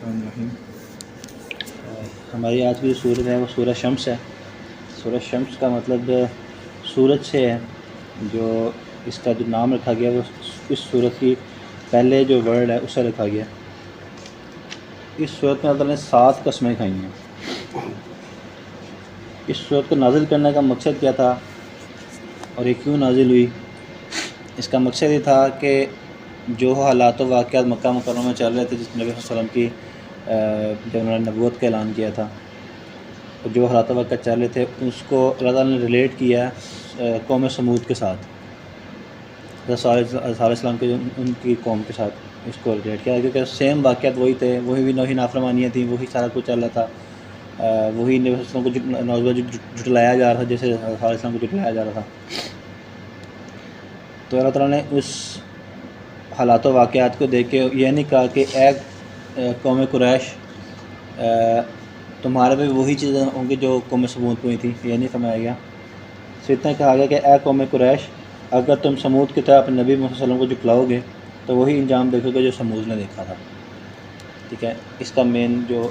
الرحمن الرحیم۔ ہماری آج کی جو سورت ہے وہ سورہ شمس ہے۔ سورہ شمس کا مطلب سورج سے ہے، جو اس کا جو نام رکھا گیا وہ اس سورت کی پہلے جو ورڈ ہے اس سے رکھا گیا۔ اس سورت میں اللہ نے 7 قسمیں کھائی ہیں۔ اس سورت کو نازل کرنے کا مقصد کیا تھا اور یہ کیوں نازل ہوئی؟ اس کا مقصد یہ تھا کہ جو حالات و واقعات مکہ مکرمہ میں چل رہے تھے، جس نبی صلی اللہ علیہ وسلم کی جب انہوں نے نبوت کا اعلان کیا تھا، اور جو حالات و واقعات چل رہے تھے اس کو اللہ تعالیٰ نے ریلیٹ کیا قوم سمود کے ساتھ، صالح علیہ السلام کے ان کی قوم کے ساتھ اس کو ریلیٹ کیا، کیونکہ سیم واقعات وہی تھے، وہی نافرمانیاں تھیں، وہی سارا کچھ چل رہا تھا، وہی نبی صلی اللہ علیہ وسلم کو جھٹلایا جا رہا تھا، جیسے صالح علیہ السلام کو جھٹلایا جا رہا تھا۔ تو اللہ تعالیٰ نے اس حالات و واقعات کو دیکھ کے یہ نہیں کہا کہ اے قوم قریش تمہارے پہ وہی چیزیں ہوں گی جو قوم سمود کو ہوئی تھی، یہ نہیں فرمایا گیا۔ صرف اتنا کہا گیا کہ اے قوم قریش، اگر تم سمود کی طرح اپنے نبی محمد صلی اللہ علیہ وسلم کو جھٹلاؤ گے تو وہی انجام دیکھو گے جو سمود نے دیکھا تھا۔ ٹھیک ہے، اس کا مین جو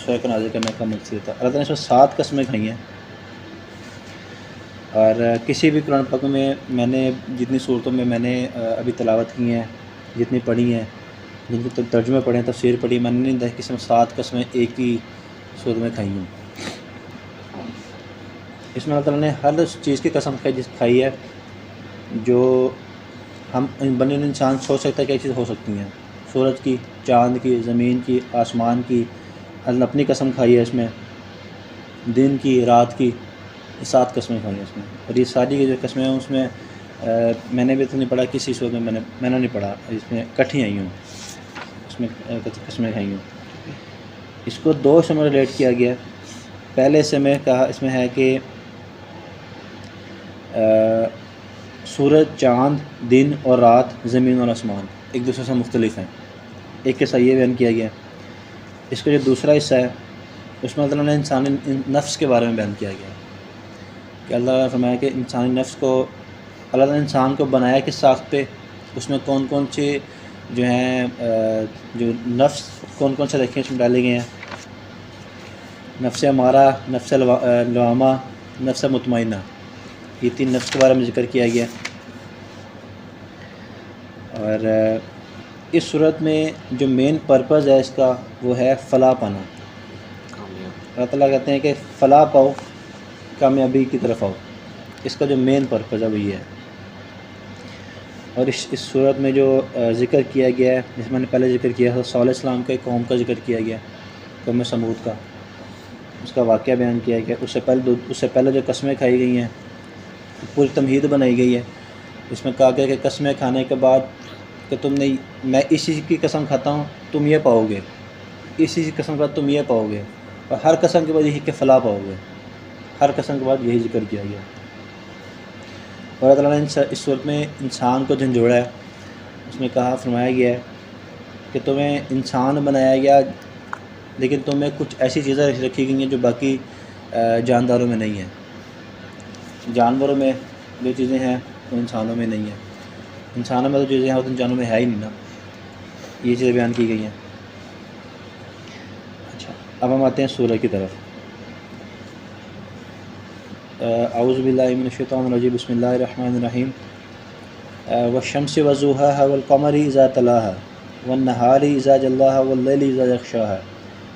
سورہ کو نازل کرنے کا مقصد تھا۔ اللہ تعالیٰ نے اس میں 7 قسمیں کھائی ہیں، اور کسی بھی قرآن پاک میں نے جتنی صورتوں میں نے ابھی تلاوت کی ہیں، جتنی پڑھی ہیں، جن کے ترجمے پڑھے ہیں، تفسیر پڑھی، میں نے نہیں دیکھا کسی میں 7 قسمیں ایک ہی صورت میں کھائی ہوں۔ اس میں اللہ تعالیٰ نے ہر اس چیز کی قسم کھائی ہے جو ہم بنی انسان سوچ سکتا ہے کہ یہ چیز ہو سکتی ہیں۔ سورج کی، چاند کی، زمین کی، آسمان کی، اللہ نے اپنی قسم کھائی ہے اس میں، دن کی، رات کی، 7 قسمیں کھائی ہیں اس میں۔ اور یہ ساری کی جو قسمیں ہیں اس میں میں نے بھی تو نہیں پڑھا کسی صورت میں، میں نے نہیں پڑھا اس میں کٹھی آئی ہوں، اس میں قسمیں کھائی ہوں۔ اس کو 2 حصوں میں ریلیٹ کیا گیا۔ پہلے حصے میں کہا اس میں ہے کہ سورج، چاند، دن اور رات، زمین اور آسمان ایک دوسرے سے مختلف ہیں، ایک حصہ یہ بیان کیا گیا۔ اس کا جو دوسرا حصہ ہے اس میں اللہ نے انسانی نفس کے بارے میں بیان کیا گیا کہ اللہ نے فرمایا کہ انسانی نفس کو اللہ نے انسان کو بنایا کس ساخت پہ، اس میں کون کون سے جو ہیں جو نفس کون کون سے رکھے اس میں ڈالے گئے ہیں، نفس امارہ، نفس لوامہ، نفس مطمئنہ، یہ 3 نفس کے بارے میں ذکر کیا گیا۔ اور اس صورت میں جو مین پرپز ہے اس کا وہ ہے فلاح پانا۔ اللہ تعالیٰ کہتے ہیں کہ فلاح پاؤ، کامیابی کی طرف آؤ، اس کا جو مین پرپز ہے وہ یہ ہے۔ اور اس صورت میں جو ذکر کیا گیا ہے، جس میں نے پہلے ذکر کیا تھا، صالح علیہ السلام کے قوم کا ذکر کیا گیا، قوم سمود کا، اس کا واقعہ بیان کیا گیا۔ اس سے پہلے جو قسمیں کھائی گئی ہیں پوری تمہید بنائی گئی ہے۔ اس میں کہا گیا کہ قسمیں کھانے کے بعد کہ تم نے میں اس چیز کی قسم کھاتا ہوں تم یہ پاؤ گے، اس چیز کی قسم کے بعد تم یہ پاؤ گے، اور ہر قسم کے بعد یہی کہ فلاح پاؤ گے، ہر قسم کے بعد یہی ذکر کیا گیا۔ اور اللہ تعالیٰ نے اس صورت میں انسان کو جھنجھوڑا ہے، اس میں کہا فرمایا گیا ہے کہ تمہیں انسان بنایا گیا لیکن تمہیں کچھ ایسی چیزیں رکھی گئی ہیں جو باقی جانداروں میں نہیں ہیں۔ جانوروں میں جو چیزیں ہیں وہ انسانوں میں نہیں ہیں، انسانوں میں جو چیزیں ہیں وہ تو انسانوں میں ہے ہی نہیں نا، یہ چیزیں بیان کی گئی ہیں۔ اچھا، اب ہم آتے ہیں سورہ کی طرف۔ اعوذ باللہ من الشیطان الرجیم، بسم اللہ الرحمن الرحیم۔ والشمس وضحاها والقمر اذا تلاها والنہار اذا جلاها واللیل اذا یغشاها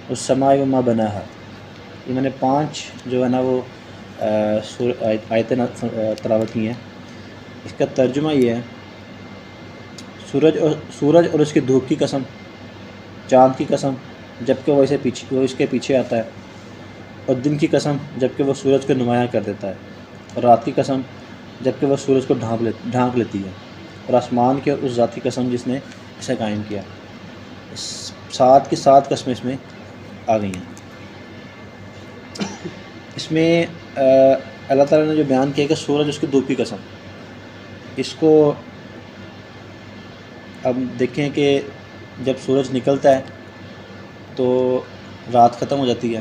والسماء وما بناها۔ یہ میں نے 5 جو ہے نا وہ آیتیں تلاوت کی ہیں۔ اس کا ترجمہ یہ ہے، سورج اور اس کی دھوپ کی قسم، چاند کی قسم جبکہ وہ اس کے پیچھے آتا ہے، اور دن کی قسم جبکہ وہ سورج کو نمایاں کر دیتا ہے، اور رات کی قسم جبکہ وہ سورج کو ڈھانک لیتی ہے، اور آسمان کی اور اس ذات کی قسم جس نے اسے قائم کیا۔ 7 کی 7 قسمیں اس میں آ گئی ہیں۔ اس میں اللہ تعالیٰ نے جو بیان کیا کہ سورج اس کی دھوپ کی قسم، اس کو اب دیکھیں کہ جب سورج نکلتا ہے تو رات ختم ہو جاتی ہے،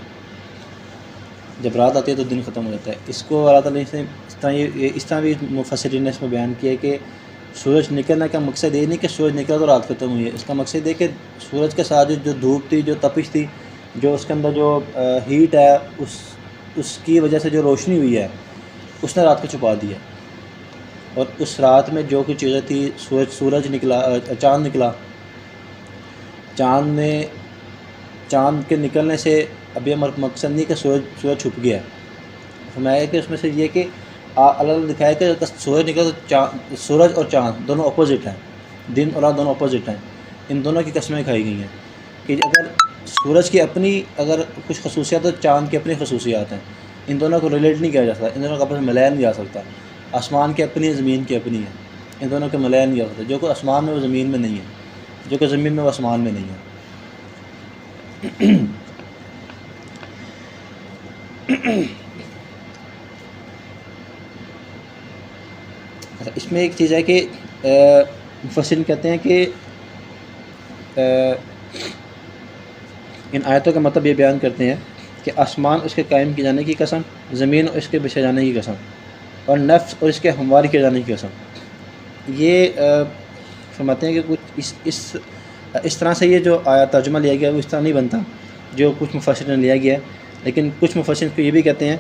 جب رات آتی ہے تو دن ختم ہو جاتا ہے۔ اس کو اللہ تعالیٰ نے اس طرح بھی مفسرین نے اس میں بیان کیا کہ سورج نکلنے کا مقصد یہ نہیں کہ سورج نکلا تو رات ختم ہوئی ہے، اس کا مقصد یہ کہ سورج کے ساتھ جو دھوپ تھی، جو تپش تھی، جو اس کے اندر جو ہیٹ ہے، اس کی وجہ سے جو روشنی ہوئی ہے اس نے رات کو چھپا دیا، اور اس رات میں جو کچھ چیزیں تھی، سورج نکلا، چاند نکلا، چاند کے نکلنے سے ابھی ہمارا مقصد نہیں کہ سورج چھپ گیا ہے، فرمایا کہ اس میں سے یہ کہ اللہ نے دکھایا کہ سورج نکلا تو سورج اور چاند دونوں اپوزٹ ہیں، دن اور رات دونوں اپوزٹ ہیں، ان دونوں کی قسمیں کھائی گئی ہیں کہ اگر سورج کی اپنی اگر کچھ خصوصیات تو چاند کی اپنی خصوصیات ہیں، ان دونوں کو ریلیٹ نہیں کیا جا سکتا، ان دونوں کو آپس میں ملایا نہیں جا سکتا، آسمان کی اپنی ہے، زمین کی اپنی ہے، ان دونوں کو ملایا نہیں جا سکتا، جو کہ آسمان میں وہ زمین میں نہیں ہے، جو کہ زمین میں وہ آسمان میں نہیں ہے۔ اس میں ایک چیز ہے کہ مفسرین کہتے ہیں کہ ان آیتوں کا مطلب یہ بیان کرتے ہیں کہ آسمان اس کے قائم کیے جانے کی قسم، زمین اور اس کے بچھائے جانے کی قسم، اور نفس اور اس کے ہموار کیے جانے کی قسم۔ یہ فرماتے ہیں کہ کچھ اس طرح سے یہ جو آیا ترجمہ لیا گیا وہ اس طرح نہیں بنتا جو کچھ مفسرین نے لیا گیا ہے، لیکن کچھ مفسرین کو یہ بھی کہتے ہیں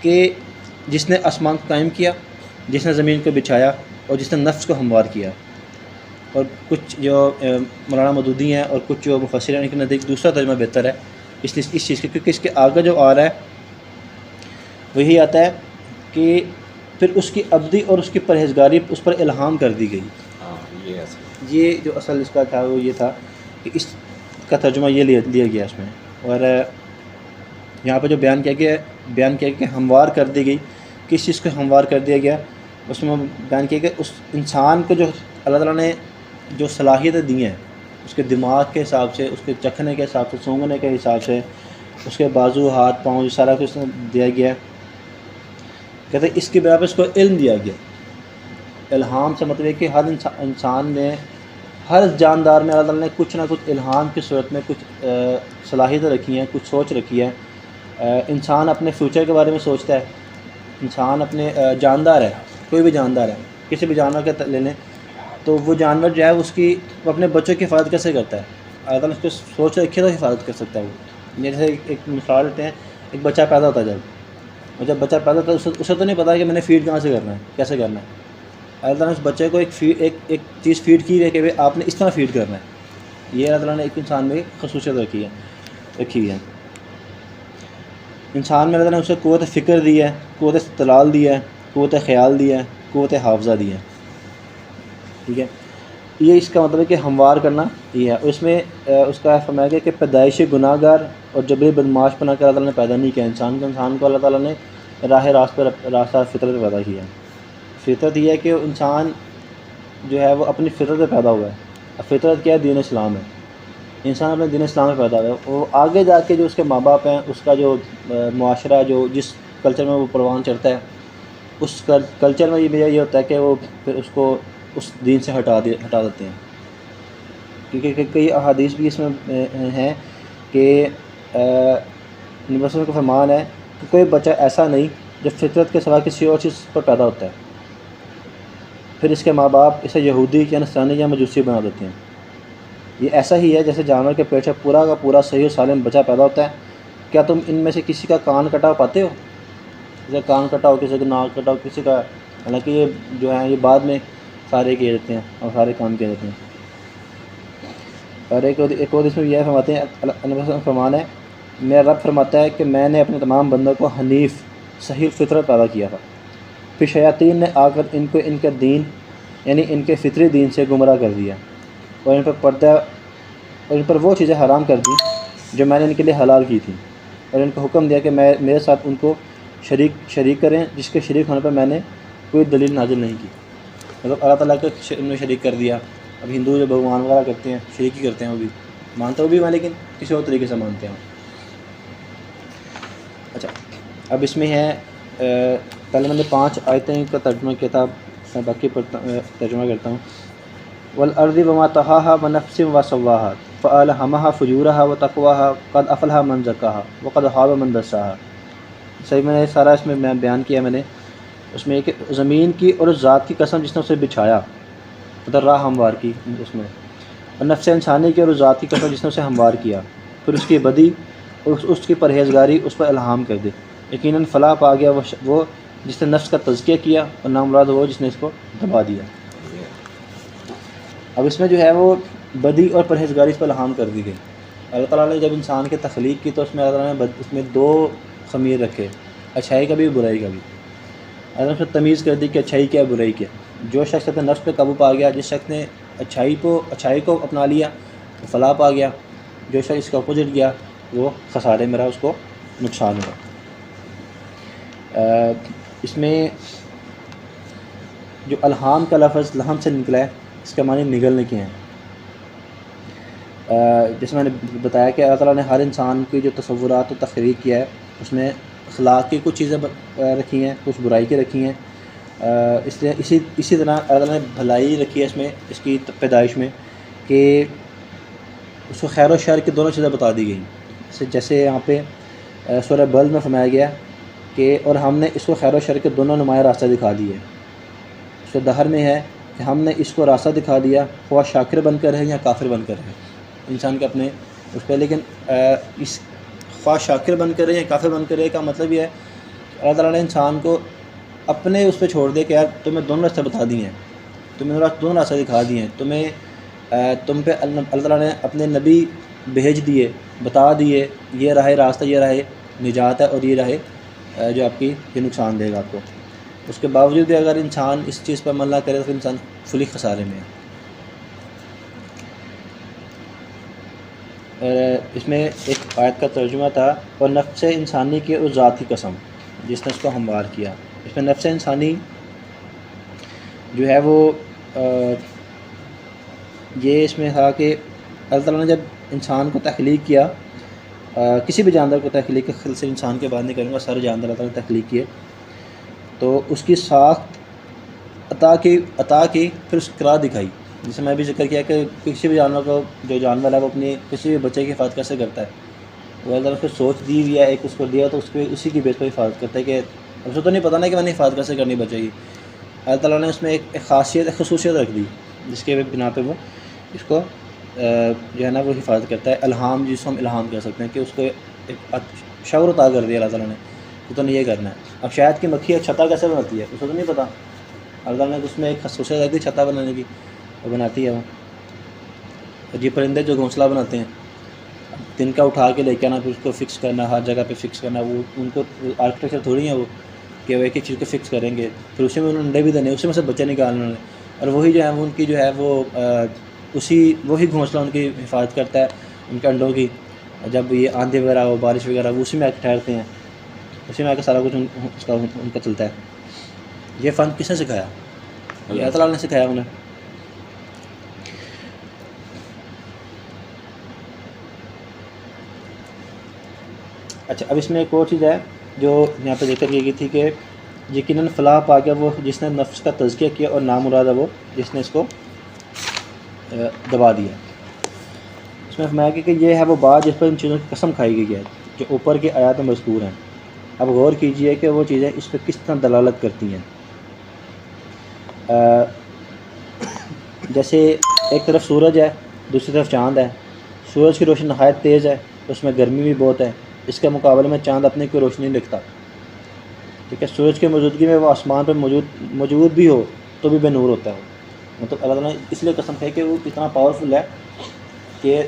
کہ جس نے آسمان کو قائم کیا، جس نے زمین کو بچھایا، اور جس نے نفس کو ہموار کیا۔ اور کچھ جو مولانا مودودی ہیں اور کچھ جو مفسرین کے نزدیک دوسرا ترجمہ بہتر ہے اس چیز کے، کیونکہ اس کے آگے جو آ رہا ہے وہی آتا ہے کہ پھر اس کی ابدی اور اس کی پرہیزگاری اس پر الہام کر دی گئی۔ یہ جو اصل اس کا تھا وہ یہ تھا کہ اس کا ترجمہ یہ لیا گیا اس میں، اور یہاں پہ جو بیان کیا گیا کہ ہموار کر دی گئی، کس چیز کو ہموار کر دیا گیا، اس میں بیان کیا کہ اس انسان کو جو اللہ تعالیٰ نے جو صلاحیتیں دی ہیں، اس کے دماغ کے حساب سے، اس کے چکھنے کے حساب سے، سونگھنے کے حساب سے، اس کے بازو، ہاتھ، پاؤں، سارا کچھ دیا گیا ہے۔ کہتے ہیں اس کی بنا پر اس کو علم دیا گیا۔ الہام سے مطلب ہے کہ ہر انسان نے، ہر جاندار میں اللہ تعالیٰ نے کچھ نہ کچھ الہام کی صورت میں کچھ صلاحیتیں رکھی ہیں، کچھ سوچ رکھی ہے۔ انسان اپنے فیوچر کے بارے میں سوچتا ہے، انسان اپنے جاندار ہے، کوئی بھی جاندار ہے، کسی بھی جانور کے لے لیں تو وہ جانور جو ہے وہ اپنے بچوں کی حفاظت کیسے کرتا ہے؟ اللہ تعالیٰ نے اس کو سوچ رکھی ہے تو حفاظت کر سکتا ہے وہ۔ جیسے ایک مثال دیتے ہیں، ایک بچہ پیدا ہوتا ہے جب بچہ پیدا ہوتا ہے اسے تو نہیں پتا کہ میں نے فیڈ کہاں سے کرنا ہے، کیسے کرنا ہے۔ اللہ تعالیٰ نے اس بچے کو ایک چیز فیڈ کی ہے کہ آپ نے اس طرح فیڈ کرنا ہے۔ یہ اللہ تعالیٰ نے ایک انسان میں خصوصیت رکھی ہے۔ انسان میں اللہ تعالیٰ نے اسے قوت فکر دی ہے، قوت استدلال دی ہے، قوت خیال دی ہے، قوت حافظہ دی ہے، ٹھیک ہے۔ یہ اس کا مطلب ہے کہ ہموار کرنا یہ ہے۔ اس میں اس کا فرمایا گیا کہ پیدائشی گناہ گار اور جبری بدمعاش بنا کر اللہ تعالیٰ نے پیدا نہیں کیا انسان کو اللہ تعالیٰ نے راستہ فطرت پہ پیدا کیا۔ فطرت یہ ہے کہ انسان جو ہے وہ اپنی فطرت پہ پیدا ہوا ہے۔ فطرت کیا ہے؟ دین اسلام ہے۔ انسان اپنے دین اسلام میں پیدا ہوا ہے، وہ آگے جا کے جو اس کے ماں باپ ہیں، اس کا جو معاشرہ جو جس کلچر میں وہ پروان چڑھتا ہے، اس کلچر میں یہ ہوتا ہے کہ وہ پھر اس کو اس دین سے ہٹا دیتے ہیں، کیونکہ کئی احادیث بھی اس میں ہیں کہ نبی صلی اللہ علیہ وسلم کا فرمان ہے کہ کوئی بچہ ایسا نہیں جو فطرت کے سوا کسی اور چیز پر پیدا ہوتا ہے، پھر اس کے ماں باپ اسے یہودی یا نصرانی یا مجوسی بنا دیتے ہیں۔ یہ ایسا ہی ہے جیسے جانور کے پیٹ سے پورا کا پورا صحیح و سالم بچہ پیدا ہوتا ہے، کیا تم ان میں سے کسی کا کان کٹا پاتے ہو؟ کسی کا کان کٹا ہو، کسی کا ناک کٹا ہو، کسی کا، حالانکہ یہ جو ہیں یہ بعد میں سارے کیے جاتے ہیں اور سارے کام کیے جاتے ہیں۔ اور ایک اور اس میں یہ فرماتے ہیں، اللہ فرمان ہے، میرا رب فرماتا ہے کہ میں نے اپنے تمام بندوں کو حنیف صحیح فطرت پیدا کیا تھا، پھر شیاطین نے آ کر ان کو ان کے دین یعنی ان کے فطری دین سے گمراہ کر دیا، اور ان پر وہ چیزیں حرام کر دیں جو میں نے ان کے لیے حلال کی تھیں، اور ان کو حکم دیا کہ میرے ساتھ ان کو شریک کریں جس کے شریک ہونے پر میں نے کوئی دلیل نازل نہیں کی۔ مطلب اللہ تعالیٰ کو ان میں شریک کر دیا۔ اب ہندو جو بھگوان وغیرہ کرتے ہیں، شریک ہی کرتے ہیں، وہ بھی مانتے وہ بھی ہیں لیکن کسی اور طریقے سے مانتے ہیں۔ اچھا، اب اس میں ہے پہلے میں نے 5 آیتیں کا ترجمہ کیا تھا، میں باقی ترجمہ کرتا ہوں۔ والارض وما طحاها ونفس وسواها فألهمها فجورها وتقواها قد افلح من زكاها وقد خاب من دساها۔ صحیح میں نے سارا اس میں بیان کیا میں نے اس میں ایک زمین کی اور اس ذات کی قسم جس نے اسے بچھایا، مطلب راہ ہموار کی اس میں، اور نفس انسانی کی اور اس ذات کی قسم جس نے اسے ہموار کیا، پھر اس کی بدی اور اس کی پرہیزگاری اس پر الہام کر دے۔ یقیناً فلاح پا گیا وہ جس نے نفس کا تزکیہ کیا، اور نامراد وہ جس نے اس کو دبا دیا۔ اب اس میں جو ہے وہ بدی اور پرہیزگاری اس پر الہام کر دی گئی۔ اللہ تعالیٰ نے جب انسان کی تخلیق کی تو اس میں اللہ تعالیٰ نے اس میں دو خمیر رکھے، اچھائی کا بھی برائی کا بھی۔ اللہ نے اس میں تمیز کر دی کہ اچھائی کیا برائی کیا۔ جو شخص اپنے نفس پہ قابو پا گیا، جس شخص نے اچھائی کو اپنا لیا وہ فلاح پا گیا، جو شخص اس کا اپوزٹ گیا وہ خسارے میں رہا، اس کو نقصان ہوا۔ اس میں جو الہام کا لفظ لہم سے نکلا ہے، اس کا معنی نگلنے کے ہیں۔ جیسے میں نے بتایا کہ اللہ تعالیٰ نے ہر انسان کی جو تصورات و تخلیق کیا ہے اس میں اخلاق کی کچھ چیزیں رکھی ہیں، کچھ برائی کی رکھی ہیں۔ اس لیے اسی طرح اللہ تعالیٰ نے بھلائی رکھی ہے اس میں، اس کی پیدائش میں، کہ اس کو خیر و شر کی دونوں چیزیں بتا دی گئیں۔ جیسے یہاں پہ سورہ بلد میں فرمایا گیا کہ اور ہم نے اس کو خیر و شر کے دونوں نمایاں راستہ دکھا دیے۔ سورہ دہر میں ہے کہ ہم نے اس کو راستہ دکھا دیا، خواہ شاکر بن کر ہے یا کافر بن کر ہے، انسان کے اپنے اس پہ۔ لیکن اس خواہ شاکر بن کر ہے یا کافر بن کر ہے کا مطلب یہ ہے کہ اللہ تعالیٰ نے انسان کو اپنے اس پہ چھوڑ دے کہ یار تمہیں دونوں راستے بتا دیے ہیں، تمہیں دونوں راستے دکھا دیے ہیں، تم پہ اللہ تعالیٰ نے اپنے نبی بھیج دیے، بتا دیے یہ راہ راستہ، یہ راہ نجات ہے، اور یہ راہ جو آپ کی یہ نقصان دے گا آپ کو۔ اس کے باوجود بھی اگر انسان اس چیز پر عمل نہ کرے تو پھر انسان فلی خسارے میں ہے۔ اس میں ایک آیت کا ترجمہ تھا، اور نفس انسانی کے اس ذات کی قسم جس نے اس کو ہموار کیا۔ اس میں نفس انسانی جو ہے وہ یہ اس میں تھا کہ اللہ تعالیٰ نے جب انسان کو تخلیق کیا، کسی بھی جانور کو تخلیق کے خل سے انسان کے بعد نہیں کروں گا، سارے جانور اللہ تعالیٰ نے تخلیق کیے، تو اس کی ساخت عطا کی پھر اس کی قرار دکھائی۔ جسے میں بھی ذکر کیا کہ کسی بھی جانور کو، جو جانور ہے وہ اپنی کسی بھی بچے کی حفاظت کیسے کرتا ہے، وہ اللہ تعالیٰ اس کو سوچ دی ہوئی ہے، ایک اس کو دیا تو اس کو اسی کی بیس پر حفاظت کرتا ہے کہ اس کو تو نہیں پتہ نا کہ میں نے حفاظت کیسے کرنی بچے کی۔ اللہ تعالیٰ نے اس میں ایک خاصیت، ایک خصوصیت رکھ دی جس کے بنا پہ وہ اس کو جو ہے نا وہ حفاظت کرتا ہے۔ الہام جس کو ہم الہام کہہ سکتے ہیں کہ اس کو ایک شعور عطا کر دیا اللہ تعالیٰ نے کہ تو نے یہ کرنا ہے۔ اب شاید کی مکھی ایک چھتا کیسے بناتی ہے اس کو تو نہیں پتہ، اللہ تعالیٰ نے اس میں ایک خصوصیت رکھ دی چھتا بنانے کی، وہ بناتی ہے وہ۔ اور یہ پرندے جو گھونسلہ بناتے ہیں، دن کا اٹھا کے لے کے آنا، پھر اس کو فکس کرنا، ہر جگہ پہ فکس کرنا، وہ ان کو آرکیٹیکچر تھوڑی ہے وہ کہ وہ ایک ایک چیز کو فکس کریں گے، پھر اسی میں انہوں نے انڈے بھی دینے، اسی میں سے بچے نکالنے انہوں نے، اور وہی جو ہے وہ ان کی جو ہے وہ وہی گھونسلہ ان کی حفاظت کرتا ہے ان کے انڈوں کی۔ جب یہ آندھی وغیرہ ہو، بارش وغیرہ، وہ اسی میں آ کے ٹھہرتے ہیں، اسی میں آ کے سارا کچھ ان کا چلتا ہے۔ یہ فن کس نے سکھایا؟ اللہ تعالیٰ نے سکھایا انہیں۔ اچھا، اب اس میں ایک اور چیز ہے جو یہاں پہ ذکر کی گئی تھی کہ یقیناً فلاح پا گیا وہ جس نے نفس کا تزکیہ کیا، اور نامراد ہے وہ جس نے اس کو دبا دیا۔ اس میں فرمایا کہ یہ ہے وہ بات جس پر ان چیزوں کی قسم کھائی گئی ہے جو اوپر کے آیات میں مذکور ہیں۔ اب غور کیجئے کہ وہ چیزیں اس پہ کس طرح دلالت کرتی ہیں۔ جیسے ایک طرف سورج ہے، دوسری طرف چاند ہے۔ سورج کی روشنی نہایت تیز ہے، اس میں گرمی بھی بہت ہے، اس کے مقابلے میں چاند اپنے کوئی روشنی نہیں لکھتا، ٹھیک ہے۔ سورج کی موجودگی میں وہ آسمان پہ موجود بھی ہو تو بھی بے نور ہوتا ہے، مطلب اللہ تعالیٰ نے اس لیے قسم کھائی کہ وہ اتنا پاورفل ہے کہ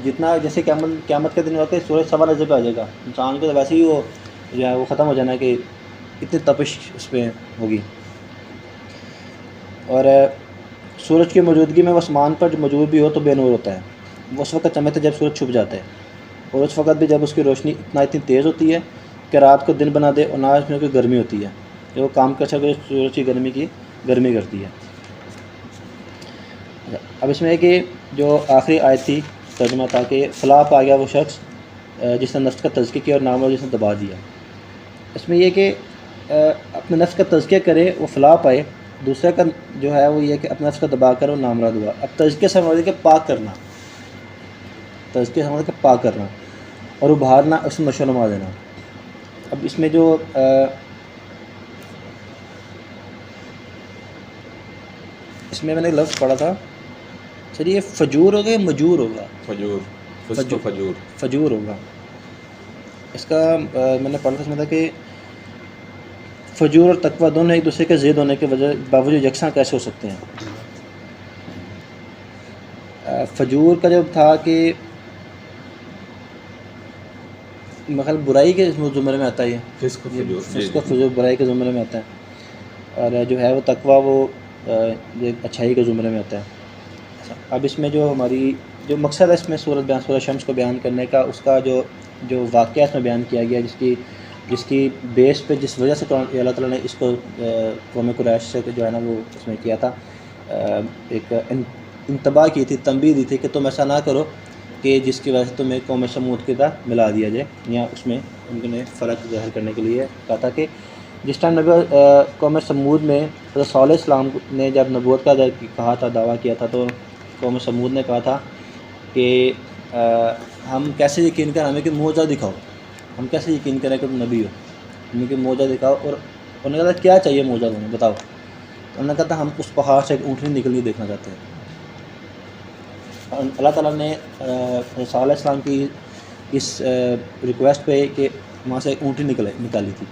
جتنا جیسے قیامت کے دن ہوتے ہے سورج سوا درجے پہ آ جائے گا، انسان کو تو ویسے ہی وہ جو ہے وہ ختم ہو جانا ہے کہ اتنی تپش اس پہ ہوگی۔ اور سورج کی موجودگی میں وہ آسمان پر موجود بھی ہو تو بے نور ہوتا ہے، وہ اس وقت چمکتا ہے جب سورج چھپ جاتا ہے، اور اس وقت بھی جب اس کی روشنی اتنی تیز ہوتی ہے کہ رات کو دن بنا دے، اور نہ اس میں کوئی گرمی ہوتی ہے کہ وہ کام کر سکے، سورج کی گرمی کرتی ہے۔ اب اس میں ہے کہ جو آخری آیت تھی ترجمہ تھا کہ فلاح پا گیا وہ شخص جس نے نفس کا تزکیہ کیا اور نامراد جس نے دبا دیا۔ اس میں یہ کہ اپنے نفس کا تزکیہ کرے وہ فلاح پائے، دوسرے کا جو ہے وہ یہ کہ اپنے نفس کا دبا کر وہ نامراد ہوا۔ اب تزکیہ سے مراد ہے کہ پاک کرنا، تزکیہ سے مراد ہے کہ پاک کرنا اور ابھارنا، اس میں نشو و نما دینا۔ اب اس میں جو اس میں نے لفظ پڑھا تھا سر، یہ فجور ہوگا یا مجور ہوگا؟ فجور ہوگا. اس کا میں نے پڑھا تھا، اس میں تھا کہ فجور اور تقویٰ دونوں ایک دوسرے کے ضد ہونے کے باوجود یکساں کیسے ہو سکتے ہیں. فجور کا جب تھا کہ مخل برائی کے زمرے میں آتا ہے، فسق و فجور برائی کے زمرے میں آتا ہے، اور جو ہے وہ تقویٰ وہ اچھائی کے زمرے میں آتا ہے. اب اس میں جو ہماری جو مقصد ہے اس میں سورہ شمس کو بیان کرنے کا، اس کا جو واقعہ اس میں بیان کیا گیا، جس کی بیس پہ جس وجہ سے اللہ تعالیٰ نے اس کو قوم قریش سے جو ہے نا وہ اس میں کیا تھا، ایک انتباہ کی تھی، تنبیہ دی تھی کہ تم ایسا نہ کرو کہ جس کی وجہ سے تمہیں قوم سمود کے ساتھ ملا دیا جائے، یا اس میں ان نے فرق ظاہر کرنے کے لیے کہا تھا کہ جس ٹائم قوم سمود میں حضرت صالح علیہ السلام نے جب نبوت کا کہا تھا، دعویٰ کیا تھا، تو قوم سمود نے کہا تھا کہ ہم کیسے یقین کریں، ہمیں کہ معجزہ دکھاؤ، ہم کیسے یقین کریں کہ تم نبی ہو، ہمیں کہ معجزہ دکھاؤ. اور انہوں نے کہا کیا چاہیے معجزہ تمہیں بتاؤ. انہوں نے کہا تھا ہم اس پہاڑ سے ایک اونٹنی نکلنی دیکھنا چاہتے ہیں. اللہ تعالیٰ نے صالح علیہ السلام کی اس ریکویسٹ پہ کہ وہاں سے ایک اونٹنی نکالی تھی،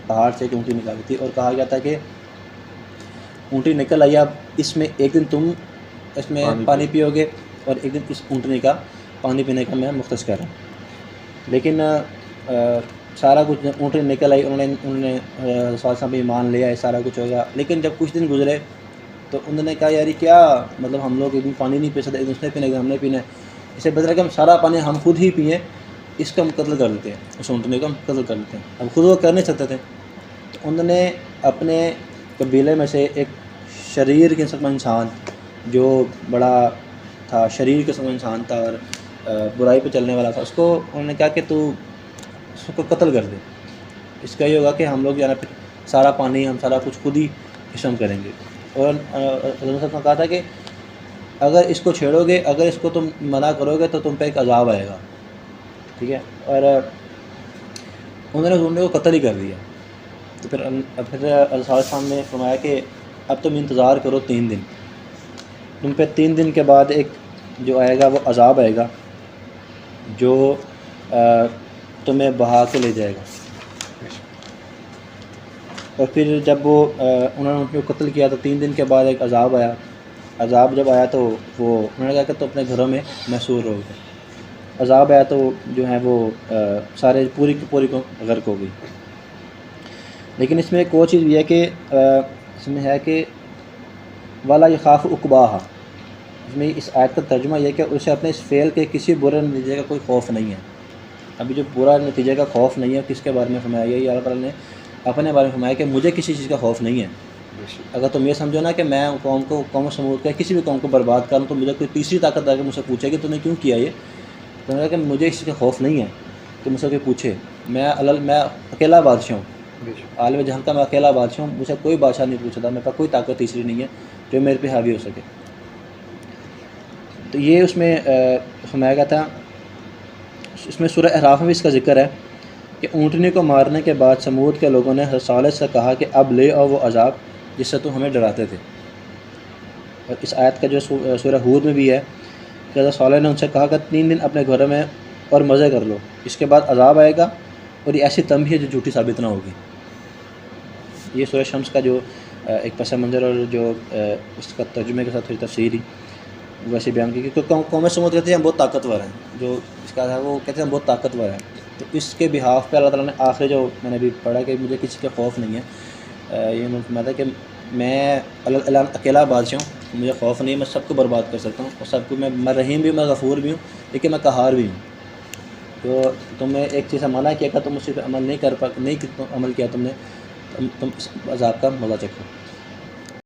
پہاڑ سے ایک اونٹنی نکالی تھی، اور کہا گیا تھا کہ اونٹنی نکل آئی، اب اس میں ایک دن تم اس میں پانی پیو گے اور ایک دن اس اونٹنی کا پانی پینے کا میں مختص کر رہا ہوں. لیکن سارا کچھ اونٹنی نکل آئی، انہوں نے صالح صاحب ایمان لیا ہے، سارا کچھ ہوگا. لیکن جب کچھ دن گزرے تو انہوں نے کہا یار کیا مطلب ہم لوگ ایک دن پانی نہیں پی سکتے، ایک دن اس نے پینے کا ہم نے پینا ہے، اسے بدلا کہ ہم سارا پانی ہم خود ہی پئیں، اس کا ہم قتل کر لیتے ہیں، اس اونٹنی کو ہم قتل کر لیتے ہیں. اب خود وہ کر نہیں سکتے تھے، تو انہوں نے اپنے قبیلے میں سے ایک شریر قسم انسان جو بڑا تھا، شریر قسم انسان تھا اور برائی پہ چلنے والا تھا، اس کو انہوں نے کہا کہ تو اس کو قتل کر دے، اس کا یہ ہوگا کہ ہم لوگ جو ہے نا سارا پانی ہم سارا کچھ خود ہی قسم کریں گے. اور حضرت صاحب نے کہا تھا کہ اگر اس کو چھیڑو گے، اگر اس کو تم منع کرو گے تو تم پہ ایک عذاب آئے گا، ٹھیک ہے. اور انہوں نے ان کو قتل ہی کر دیا. تو پھر صالح صاحب نے فرمایا کہ اب تم انتظار کرو 3 دن، تم پہ 3 دن کے بعد ایک جو آئے گا وہ عذاب آئے گا جو تمہیں بہا کے لے جائے گا. اور پھر جب انہوں نے ان کو قتل کیا تو 3 دن کے بعد ایک عذاب آیا. عذاب جب آیا تو وہ انہوں نے کہا کہ تو اپنے گھروں میں محصور رہو گے. عذاب آیا تو جو ہے وہ سارے پوری کی پوری کو غرق ہو گئی. لیکن اس میں ایک اور چیز بھی ہے کہ اس میں ہے کہ والا یخاف عقباہا، اس میں اس آیت کا ترجمہ یہ ہے کہ اسے اپنے اس فعل کے کسی برے نتیجے کا کوئی خوف نہیں ہے. ابھی جو برا نتیجے کا خوف نہیں ہے کس کے بارے میں فرمایا گیا؟ اللہ تعالیٰ نے اپنے بارے میں فرمایا کہ مجھے کسی چیز کا خوف نہیں ہے. اگر تم یہ سمجھو نا کہ میں قوم سمود کا کسی بھی قوم کو برباد کروں تو مجھے کوئی تیسری طاقت آ کے مجھ سے پوچھے کہ تم نے کیوں کیا یہ، تو میں نے کہا کہ مجھے اس کا خوف نہیں ہے کہ مجھ سے کوئی پوچھے. میں اکیلا بادشاہ ہوں، عالم جہاں کا میں اکیلا بادشاہ ہوں، مجھے کوئی بادشاہ نہیں پوچھتا، میرے پاس کوئی طاقت تیسری نہیں ہے جو میرے پہ حاوی ہو سکے. تو یہ اس میں فرمایا گیا تھا. اس میں سورہ اعراف میں بھی اس کا ذکر ہے کہ اونٹنی کو مارنے کے بعد سمود کے لوگوں نے حضرت صالح سے کہا کہ اب لے آؤ وہ عذاب جس سے تو ہمیں ڈراتے تھے. اور اس آیت کا جو سورہ ہود میں بھی ہے کہ حضرت صالح نے ان سے کہا کہ 3 دن اپنے گھروں میں اور مزے کر لو، اس کے بعد عذاب آئے گا اور یہ ایسی تنبیہ ہے جو جھوٹی ثابت نہ ہوگی. یہ سورہ شمس کا جو ایک پس منظر اور جو اس کا ترجمے کے ساتھ تھوڑی تفسیر ہی ویسے بیان کی کہ قوم سمود کہتے ہیں ہم بہت طاقتور ہیں، جو اس کا ہے وہ کہتے ہیں ہم بہت طاقتور ہیں. تو اس کے بحاف پہ اللہ تعالیٰ نے آخری جو میں نے ابھی پڑھا کہ مجھے کسی کا خوف نہیں ہے، یہ فرماتا ہے کہ میں اکیلا بادشاہ ہوں، مجھے خوف نہیں ہے، میں سب کو برباد کر سکتا ہوں اور سب کو میں رحیم بھی ہوں، میں غفور بھی ہوں، لیکن میں قہار بھی ہوں. تو تمہیں ایک چیز سے منع کیا کہ تم اس پہ عمل نہیں عمل کیا تم نے، تم اس عذاب کا مزہ چکھو.